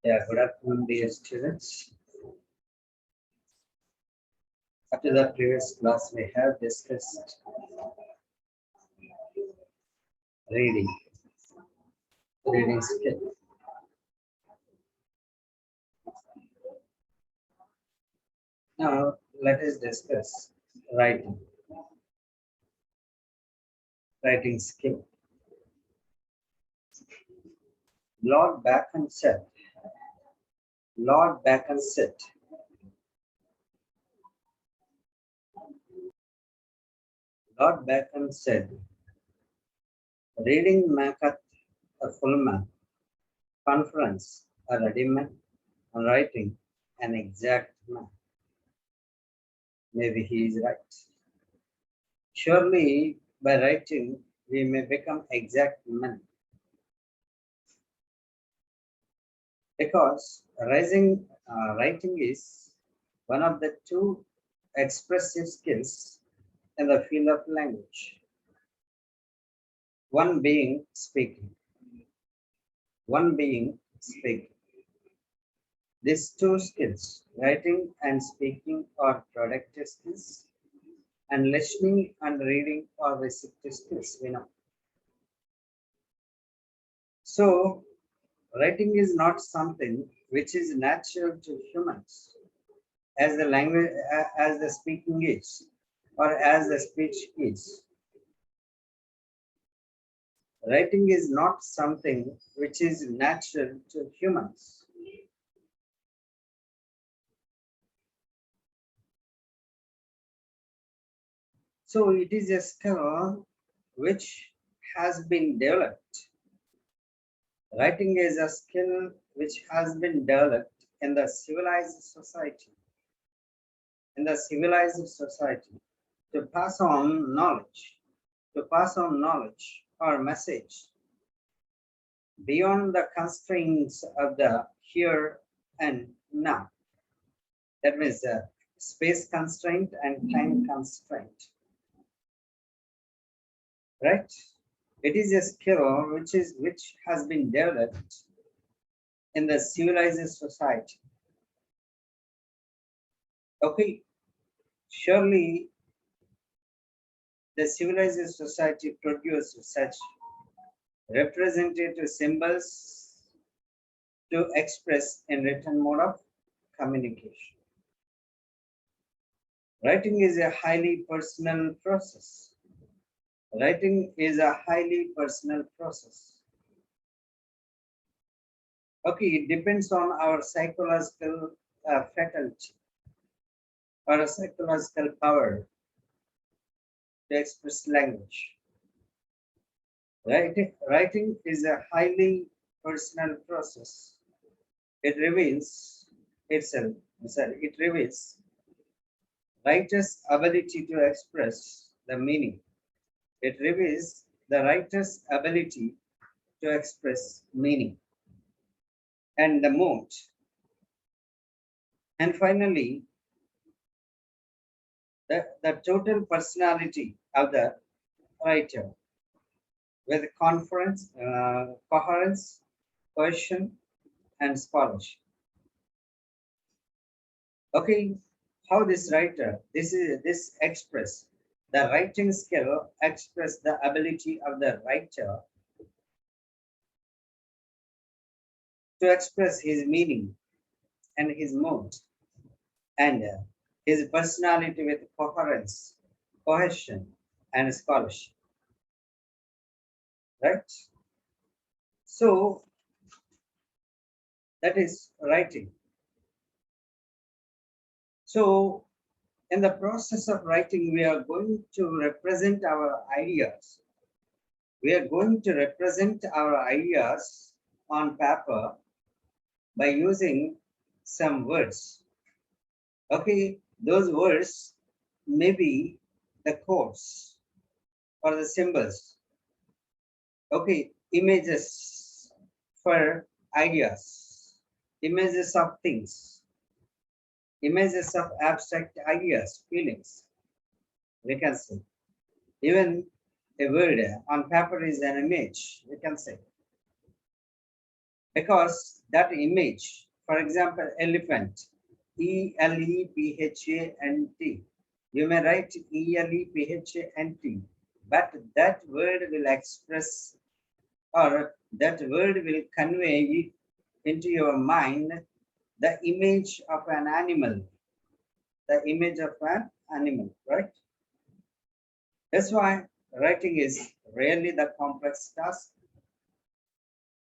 Yeah, good afternoon, dear students. After the previous class, we have discussed reading, reading skill. Now, let us discuss writing, writing skill. Lord Bacon said, Lord Bacon said, Lord Bacon said, reading maketh a full man, conference a ready man, and writing an exact man. Maybe he is right. Surely, by writing, we may become exact men. Because writing is one of the two expressive skills in the field of language. One being speaking. One being speaking. These two skills, writing and speaking, are productive skills, and listening and reading are receptive skills, we know. So, writing is not something which is natural to humans, as the language, as the speaking is, or as the speech is. Writing is not something which is natural to humans. So it is a skill which has been developed. Writing is a skill which has been developed in the civilized society. In the civilized society, to pass on knowledge, or message beyond the constraints of the here and now. That means space constraint and time constraint, right? It is a skill which has been developed in the civilized society. Okay, surely the civilized society produced such representative symbols to express in written mode of communication. Writing is a highly personal process. Writing is a highly personal process. Okay, it depends on our psychological faculty or a psychological power to express language. Writing is a highly personal process. It reveals itself, it reveals writer's ability to express the meaning. It reveals the writer's ability to express meaning and the mood. And finally, the total personality of the writer with coherence, cohesion, and scholarship. Okay, how this express the writing skill express the ability of the writer to express his meaning and his mood and his personality with coherence, cohesion, and scholarship. Right? So that is writing. So in the process of writing, we are going to represent our ideas. We are going to represent our ideas on paper by using some words. Okay, those words may be the codes or the symbols. Okay, images for ideas, images of things, images of abstract ideas, feelings, we can say. Even a word on paper is an image, we can say. because that image, for example, elephant, Elephant, you may write Elephant, but that word will express, or that word will convey into your mind the image of an animal, right? That's why writing is really the complex task.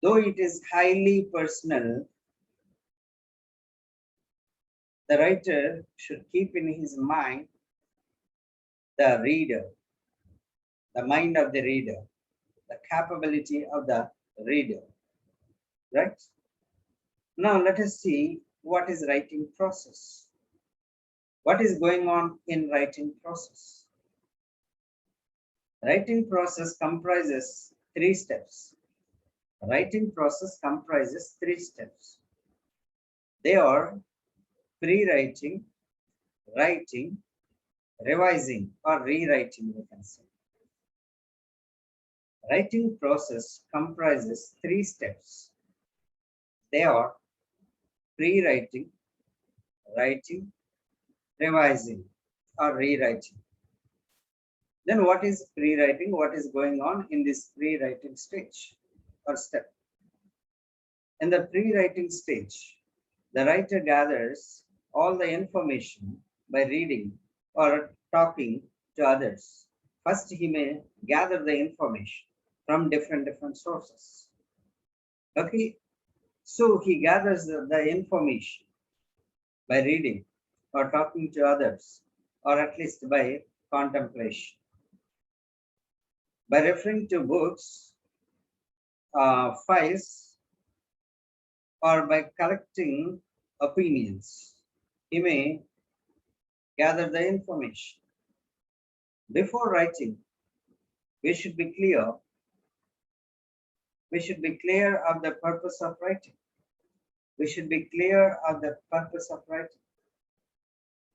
Though it is highly personal, the writer should keep in his mind the reader, the mind of the reader, the capability of the reader, right? Now let us see what is writing process. What is going on in writing process? Writing process comprises 3 steps. Writing process comprises 3 steps. They are pre-writing, writing, revising or rewriting, we can say. Writing process comprises 3 steps. They are pre-writing, writing, revising or rewriting. Then what is pre-writing? What is going on in this pre-writing stage or step? In the pre-writing stage, the writer gathers all the information by reading or talking to others. First, he may gather the information from different sources. Okay, so he gathers the information by reading or talking to others, or at least by contemplation. By referring to books, files, or by collecting opinions, he may gather the information. Before writing, we should be clear. We should be clear of the purpose of writing. We should be clear of the purpose of writing.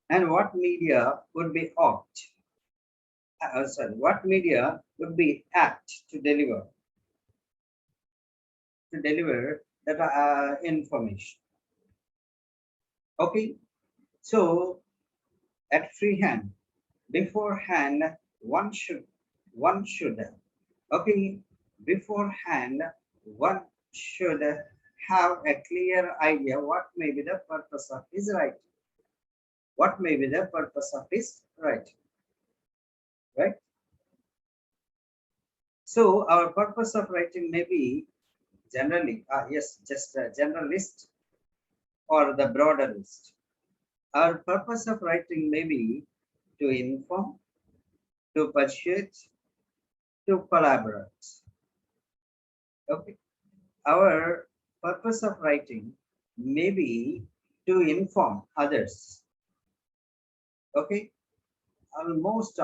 And what media would be what media would be apt to deliver that information. Okay, so at freehand, beforehand, one should okay, beforehand one should have a clear idea what may be the purpose of his writing. What may be the purpose of his writing, right? So our purpose of writing may be generally, just a general list or the broader list. Our purpose of writing may be to inform, to persuade, to collaborate. Okay. Our purpose of writing may be to inform others. Okay. Almost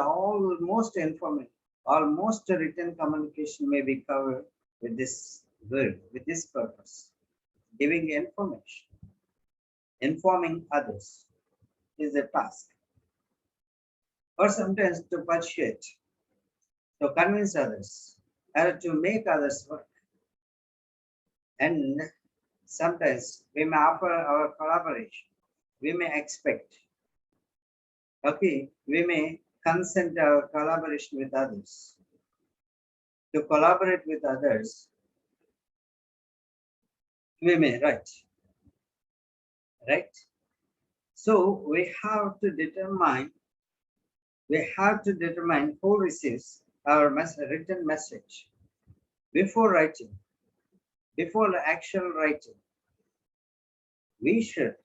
written communication may be covered with this word, with this purpose. Giving information, informing others is a task. Or sometimes to persuade, to convince others, or to make others work. And sometimes we may offer our collaboration. We may expect, okay, we may consent our collaboration with others. To collaborate with others, we may write, right? So we have to determine who receives our written message before writing, before the actual writing. We should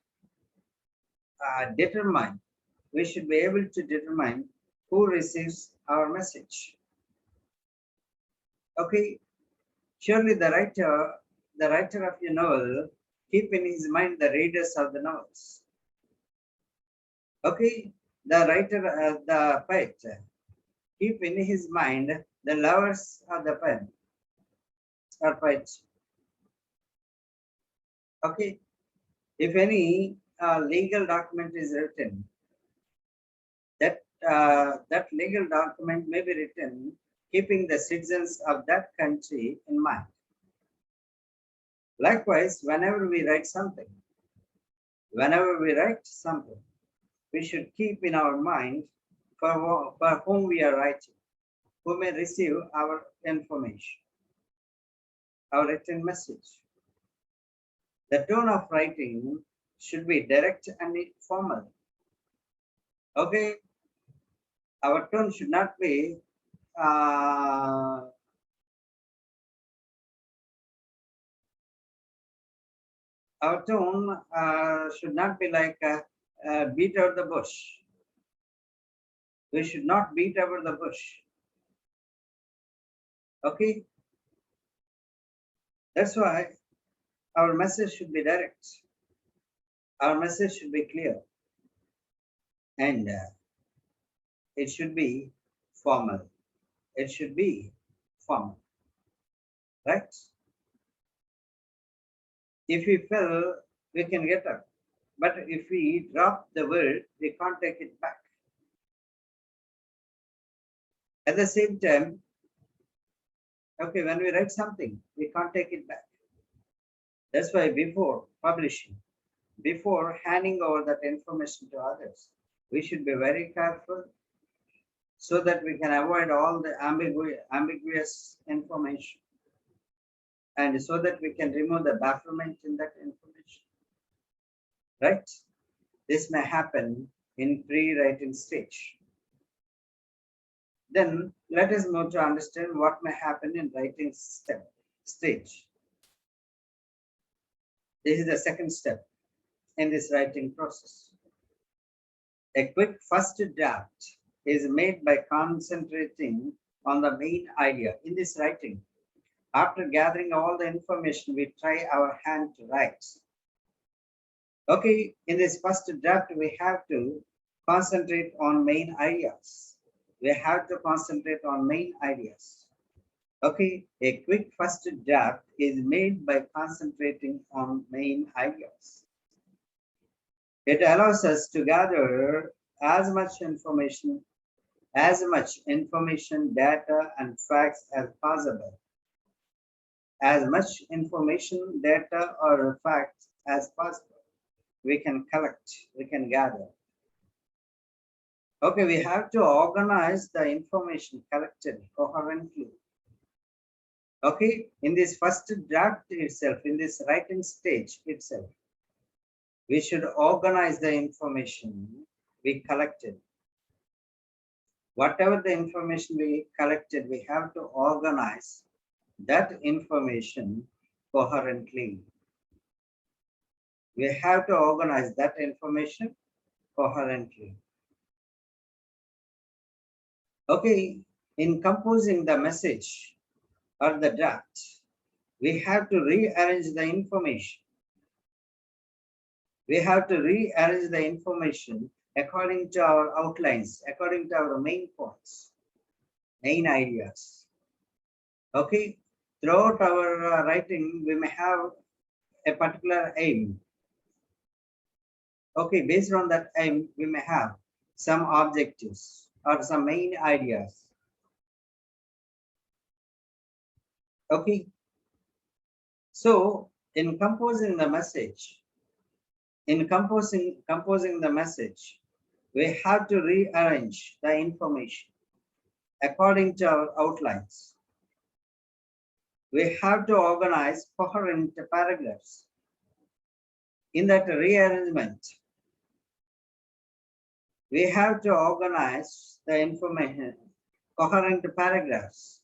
we should be able to determine who receives our message. Okay, surely the writer of your novel keep in his mind the readers of the novels. Okay, the poet keep in his mind the lovers of the pen or poet. Okay, if any legal document is written, that legal document may be written keeping the citizens of that country in mind. Likewise, whenever we write something, we should keep in our mind for whom we are writing, who may receive our information, our written message. The tone of writing should be direct and formal. Okay, our tone should not be uh, our tone should not be like beat out the bush. We should not beat over the bush. Okay, that's why our message should be direct. Our message should be clear, and it should be formal. It should be formal, right? If we fell, we can get up. But if we drop the word, we can't take it back. At the same time, okay, when we write something, we can't take it back. That's why before publishing, before handing over that information to others, we should be very careful so that we can avoid all the ambiguous information, and so that we can remove the bafflement in that information. Right? This may happen in pre-writing stage. Then let us move to understand what may happen in writing stage. This is the second step in this writing process. A quick first draft is made by concentrating on the main idea. In this writing, after gathering all the information, we try our hand to write. Okay, in this first draft, we have to concentrate on main ideas. We have to concentrate on main ideas. Okay, a quick first draft is made by concentrating on main ideas. It allows us to gather as much information, data, and facts as possible. As much information, data, or facts as possible, we can collect, we can gather. Okay, we have to organize the information collected coherently. Okay, in this first draft itself, in this writing stage itself, we should organize the information we collected. Whatever the information we collected, we have to organize that information coherently. We have to organize that information coherently. Okay, in composing the message or the draft, we have to rearrange the information. We have to rearrange the information according to our outlines, according to our main points, main ideas. Okay, throughout our writing, we may have a particular aim. Okay, based on that aim, we may have some objectives or some main ideas. Okay, so in composing the message, we have to rearrange the information according to our outlines. We have to organize coherent paragraphs. In that rearrangement, we have to organize the information, coherent paragraphs,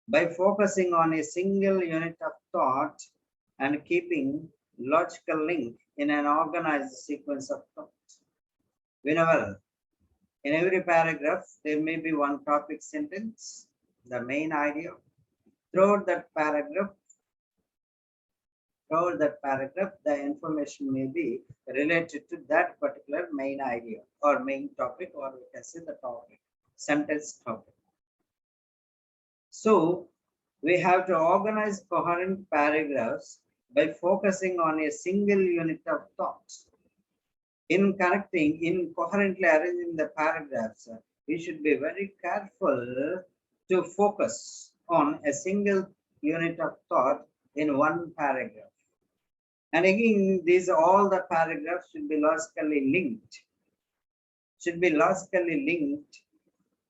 by focusing on a single unit of thought and keeping logical link in an organized sequence of thought. Whenever, in every paragraph, there may be one topic sentence, the main idea. Throughout that paragraph, the information may be related to that particular main idea or main topic, or we can say the topic, sentence topic. So we have to organize coherent paragraphs by focusing on a single unit of thought. In coherently arranging the paragraphs, we should be very careful to focus on a single unit of thought in one paragraph. And again, these all the paragraphs should be logically linked,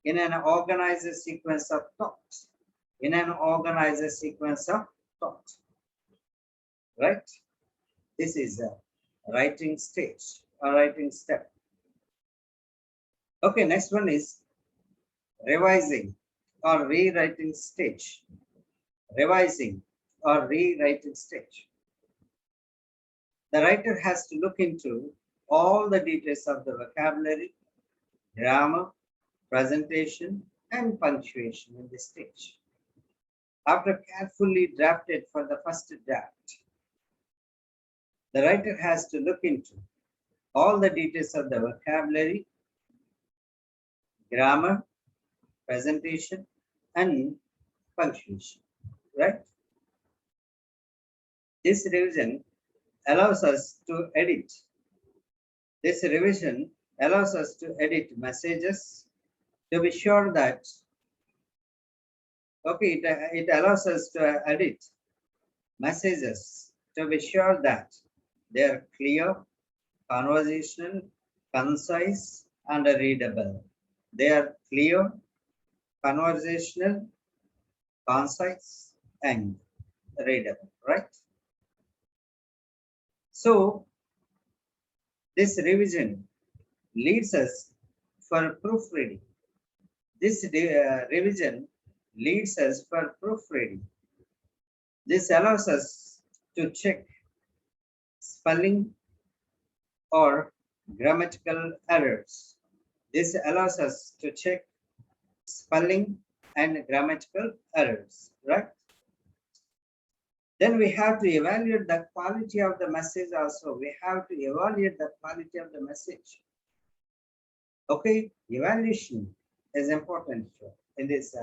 in an organized sequence of thoughts, right? This is a writing stage, a writing step. Okay, next one is revising or rewriting stage. Revising or rewriting stage. The writer has to look into all the details of the vocabulary, grammar, presentation, and punctuation in this stage. After carefully drafted for the first draft, the writer has to look into all the details of the vocabulary, grammar, presentation, and punctuation, right? This revision allows us to edit. This revision allows us to edit messages to be sure that, okay, it allows us to edit messages to be sure that they are clear, conversational, concise, and readable. They are clear, conversational, concise, and readable, right? So this revision leads us for proofreading. This revision leads us for proofreading. This allows us to check spelling or grammatical errors. This allows us to check spelling and grammatical errors, right? Then we have to evaluate the quality of the message also. We have to evaluate the quality of the message. Okay, evaluation is important in this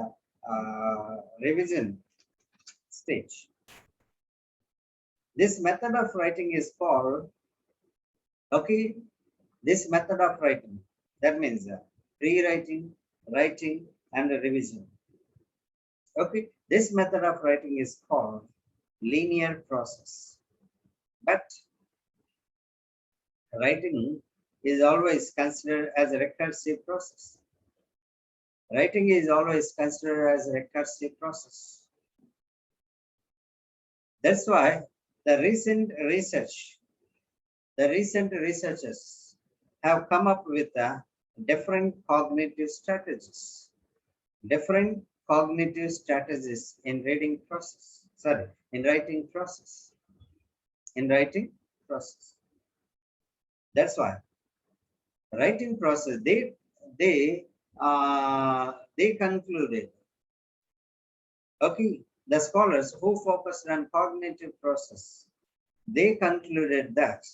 revision stage. This method of writing is called, okay, this method of writing, that means rewriting, writing, and revision. Okay, this method of writing is called linear process. But writing is always considered as a recursive process. Writing is always considered as a recursive process. That's why the recent researchers have come up with different cognitive strategies. Different cognitive strategies in writing process. That's why writing process, they concluded, okay, the scholars who focused on cognitive process, they concluded that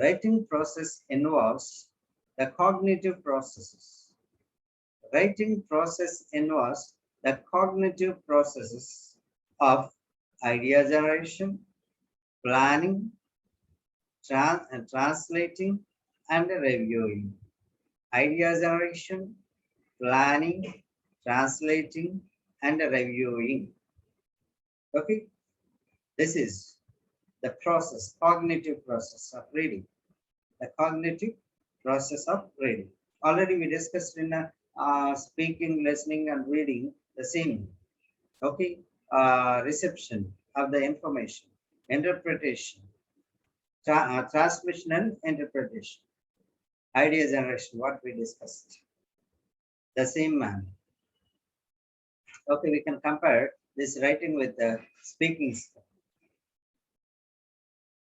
writing process involves the cognitive processes. Writing process involves the cognitive processes of idea generation, planning, translating, and reviewing. Idea generation, planning, translating, and reviewing. Okay, this is the process, cognitive process of reading. The cognitive process of reading. Already we discussed in speaking, listening, and reading the same. Okay, reception of the information, interpretation, transmission and interpretation, idea generation, what we discussed. The same manner. Okay, we can compare this writing with the speaking skill.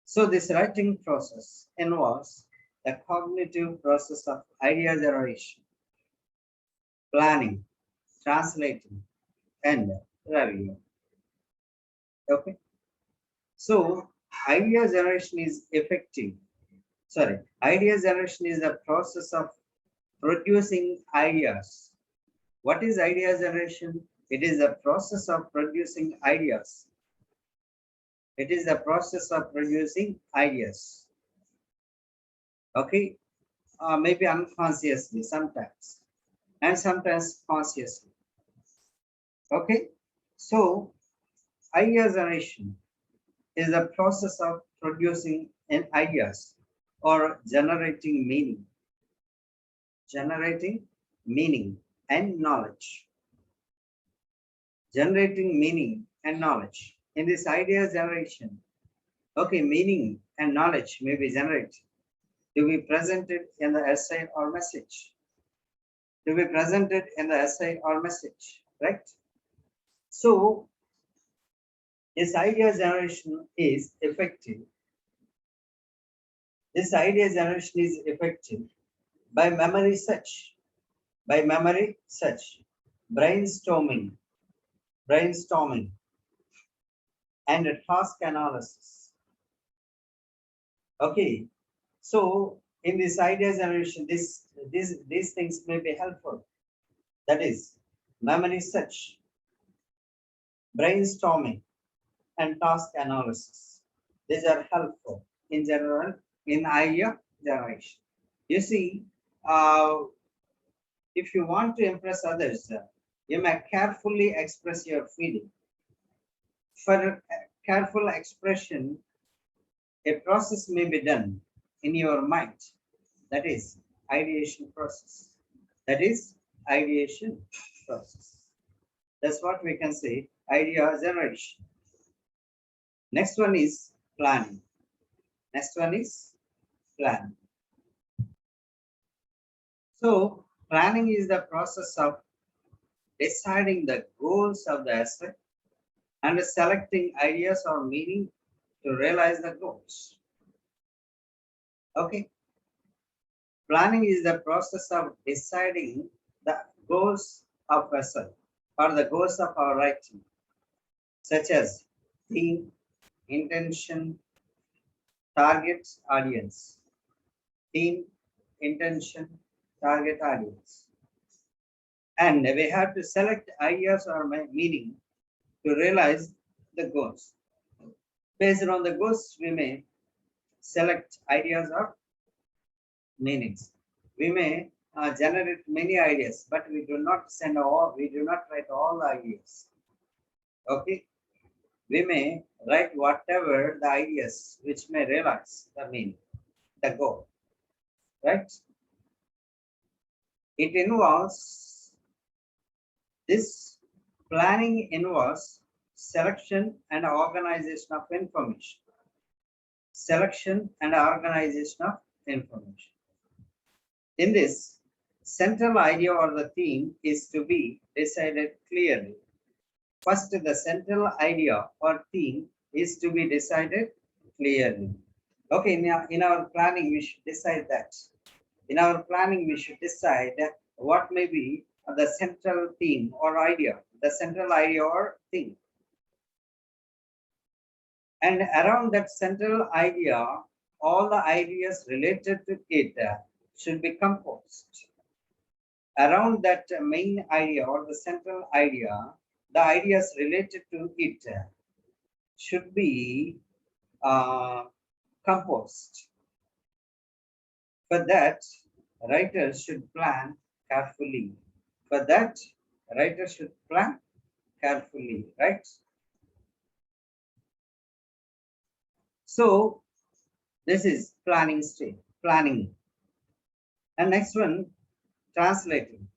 So this writing process involves the cognitive process of idea generation, planning, translating, and review. Okay. So idea generation is effective. Idea generation is the process of producing ideas. What is idea generation? It is the process of producing ideas. It is the process of producing ideas. Okay, maybe unconsciously sometimes, and sometimes consciously. Okay, so idea generation is the process of producing an ideas or generating meaning and knowledge, generating meaning and knowledge. In this idea generation, okay, meaning and knowledge may be generated to be presented in the essay or message, right? So this idea generation is effective. This idea generation is effective by memory search, brainstorming, and task analysis. Okay, so in this idea generation, these things may be helpful. That is memory search, brainstorming, and task analysis. These are helpful in general in idea generation. You see, if you want to impress others, you may carefully express your feeling. For careful expression, a process may be done in your mind. That is ideation process. That's what we can say, idea generation. Next one is planning. So planning is the process of deciding the goals of the essay and selecting ideas or meaning to realize the goals. Okay. Planning is the process of deciding the goals of essay or the goals of our writing, such as theme, intention, target audience. Theme, intention, target audience. And we have to select ideas or meaning to realize the goals. Based on the goals, we may select ideas or meanings. We may generate many ideas, but we do not write all the ideas. Okay. We may write whatever the ideas which may realize the meaning, the goal, right? This planning involves selection and organization of information. In this, central idea or the theme is to be decided clearly. First, the central idea or theme is to be decided clearly. Okay, in our planning, we should decide that. In our planning, we should decide what may be the central theme or idea, the central idea or theme. And around that central idea, all the ideas related to it should be composed. Around that main idea or the central idea, the ideas related to it should be composed. For that, writers should plan carefully. Right? So this is planning stage, planning. And next one, translating.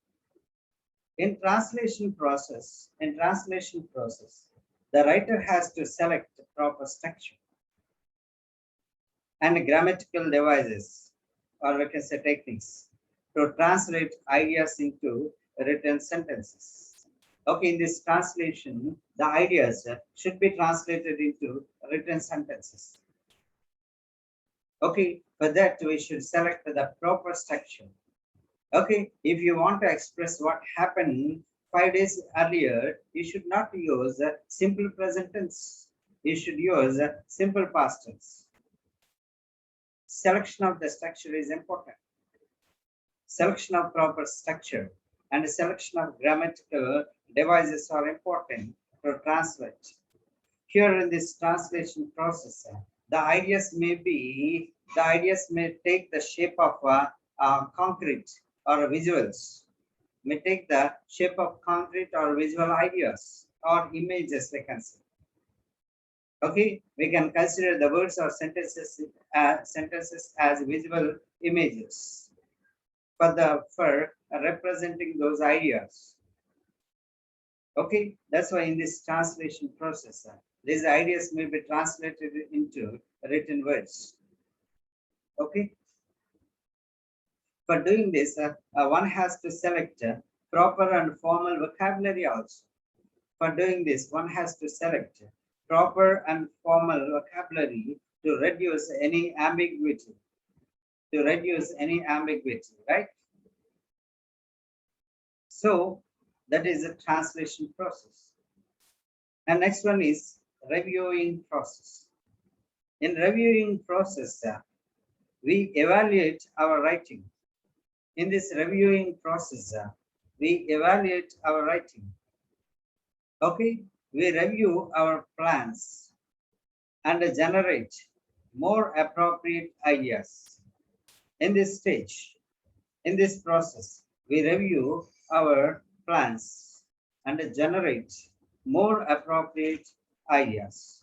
In translation process, the writer has to select the proper structure and grammatical devices, or we can say techniques, to translate ideas into written sentences. Okay, in this translation, the ideas should be translated into written sentences. Okay, for that we should select the proper structure. Okay, if you want to express what happened 5 days earlier, you should not use simple present tense. You should use simple past tense. Selection of the structure is important. Selection of proper structure and selection of grammatical devices are important to translate. Here in this translation process, the ideas may take the shape of concrete or visuals, visual ideas or images, we can say. Okay, we can consider the words or sentences as visual images for representing those ideas. Okay, that's why in this translation process, these ideas may be translated into written words. Okay, for doing this, one has to select proper and formal vocabulary also. For doing this, one has to select proper and formal vocabulary to reduce any ambiguity. Right? So that is a translation process. And next one is reviewing process. In reviewing process, we evaluate our writing. In this reviewing process, we evaluate our writing. Okay, we review our plans and generate more appropriate ideas. In this stage, in this process, we review our plans and generate more appropriate ideas.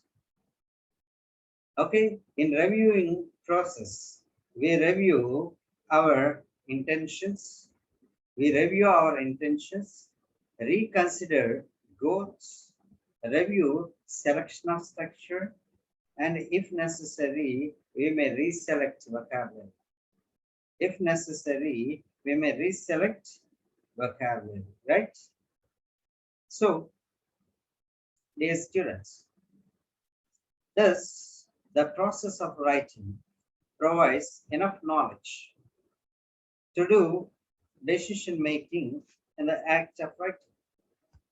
Okay, in reviewing process, we review our intentions, reconsider goals, review selection of structure, and if necessary, we may reselect vocabulary. If necessary, we may reselect vocabulary, right? So, dear students, thus the process of writing provides enough knowledge to do decision making in the act of writing.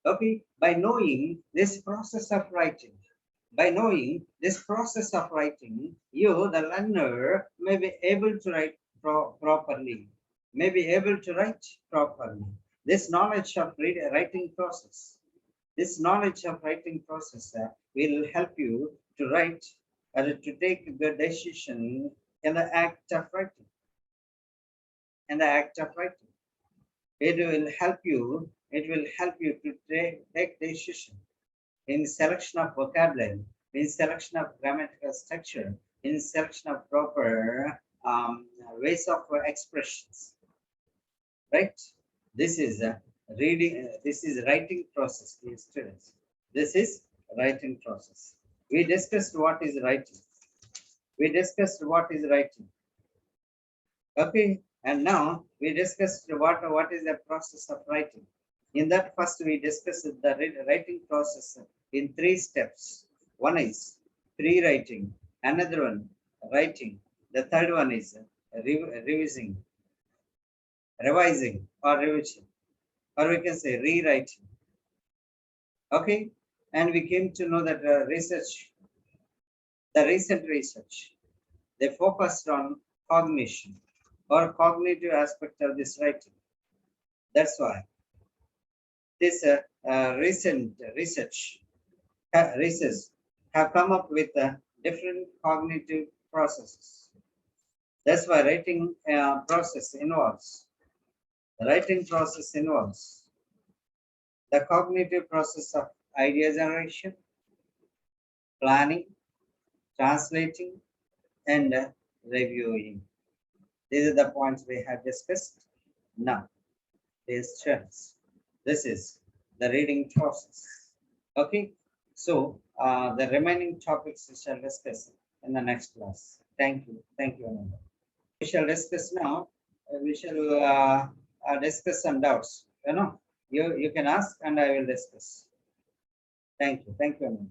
Okay, by knowing this process of writing, you, the learner, may be able to write properly. This knowledge of writing process, will help you to write or to take the decision in the act of writing. It will help you to take decision in selection of vocabulary, in selection of grammatical structure, in selection of proper ways of expressions. Right? This is this is writing process, dear students. This is writing process. We discussed what is writing. Okay, and now we discussed what is the process of writing. In that, first we discussed the writing process in 3 steps. One is pre-writing, another one writing, the third one is revising or revision, or we can say rewriting. Okay, and we came to know that the recent research, they focused on cognition or cognitive aspect of this writing. That's why this recent research have come up with different cognitive processes. That's why writing process involves the cognitive process of idea generation, planning, translating, and reviewing. These are the points we have discussed. Now, dear students, this is the reading process. Okay, so the remaining topics we shall discuss in the next class. Thank you, Ananda. We shall discuss now. We shall discuss some doubts. You can ask, and I will discuss. Thank you, Ananda.